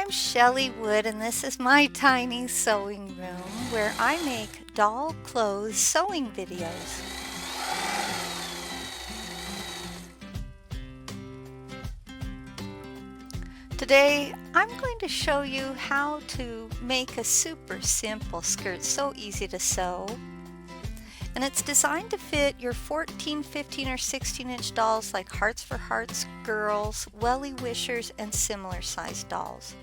I'm Shelley Wood, and this is my tiny sewing room where I make doll clothes sewing videos. Today I'm going to show you how to make a super simple skirt, so easy to sew. And it's designed to fit your 14, 15, or 16-inch dolls like Hearts for Hearts girls, Welly Wishers, and similar sized dolls.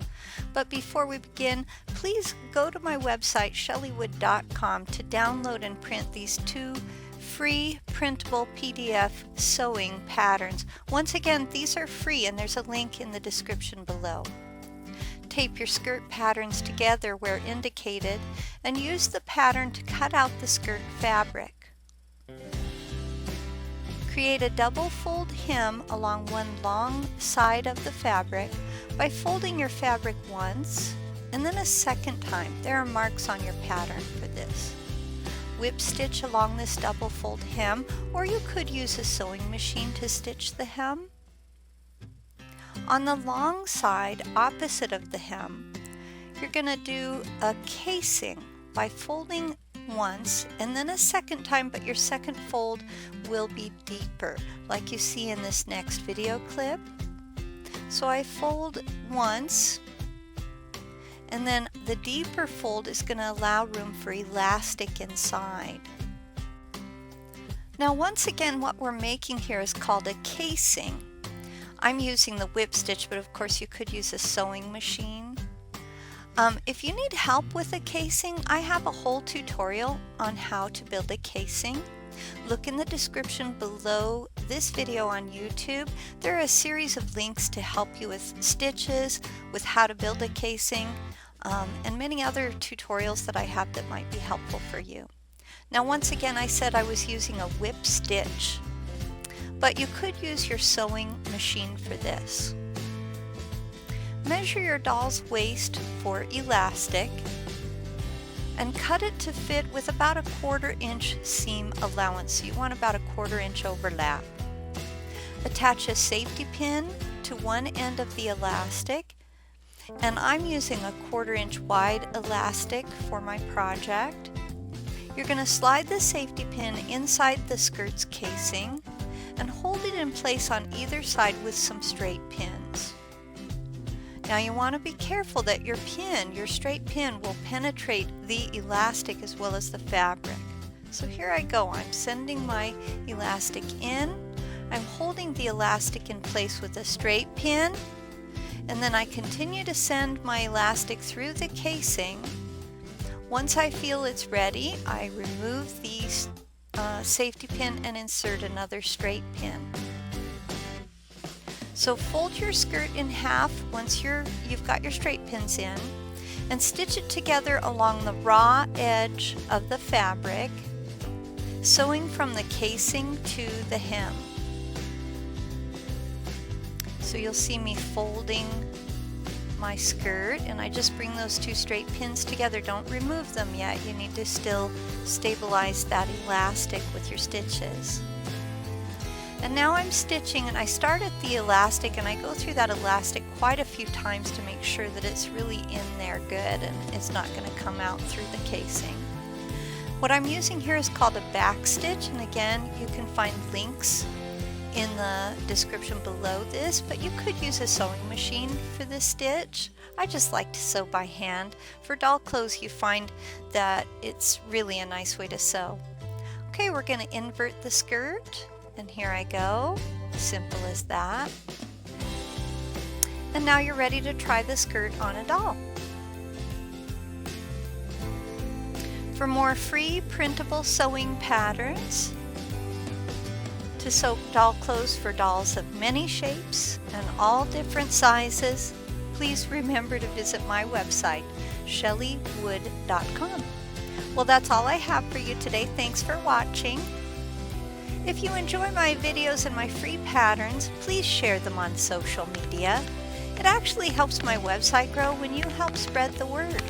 But before we begin, please go to my website shelleywood.com to download and print these two free printable PDF sewing patterns. Once again, these are free and there's a link in the description below. Tape your skirt patterns together where indicated and use the pattern to cut out the skirt fabric. Create a double fold hem along one long side of the fabric by folding your fabric once and then a second time. There are marks on your pattern for this. Whip stitch along this double fold hem, or you could use a sewing machine to stitch the hem. On the long side opposite of the hem, you're going to do a casing by folding once and then a second time, but your second fold will be deeper like you see in this next video clip. So I fold once and then the deeper fold is going to allow room for elastic inside. Now once again, what we're making here is called a casing. I'm using the whip stitch, but of course you could use a sewing machine. If you need help with a casing, I have a whole tutorial on how to build a casing. Look in the description below this video on YouTube. There are a series of links to help you with stitches, with how to build a casing, and many other tutorials that I have that might be helpful for you. Now once again, I said I was using a whip stitch, but you could use your sewing machine for this. Measure your doll's waist for elastic and cut it to fit with about a 1/4 inch seam allowance. So you want about a 1/4 inch overlap. Attach a safety pin to one end of the elastic, and I'm using a 1/4 inch wide elastic for my project. You're going to slide the safety pin inside the skirt's casing and hold it in place on either side with some straight pins. Now you want to be careful that your straight pin will penetrate the elastic as well as the fabric. So here I go, I'm sending my elastic in, I'm holding the elastic in place with a straight pin, and then I continue to send my elastic through the casing. Once I feel it's ready, I remove the safety pin and insert another straight pin. So fold your skirt in half once you've got your straight pins in, and stitch it together along the raw edge of the fabric, sewing from the casing to the hem. So you'll see me folding my skirt, and I just bring those two straight pins together. Don't remove them yet. You need to still stabilize that elastic with your stitches. And now I'm stitching, and I start at the elastic and I go through that elastic quite a few times to make sure that it's really in there good and it's not going to come out through the casing. What I'm using here is called a back stitch, and again, you can find links in the description below this, but you could use a sewing machine for this stitch. I just like to sew by hand. For doll clothes, you find that it's really a nice way to sew. Okay, we're going to invert the skirt, and here I go. Simple as that. And now you're ready to try the skirt on a doll. For more free printable sewing patterns, to sew doll clothes for dolls of many shapes and all different sizes, please remember to visit my website, shelleywood.com. Well, that's all I have for you today. Thanks for watching. If you enjoy my videos and my free patterns, please share them on social media. It actually helps my website grow when you help spread the word.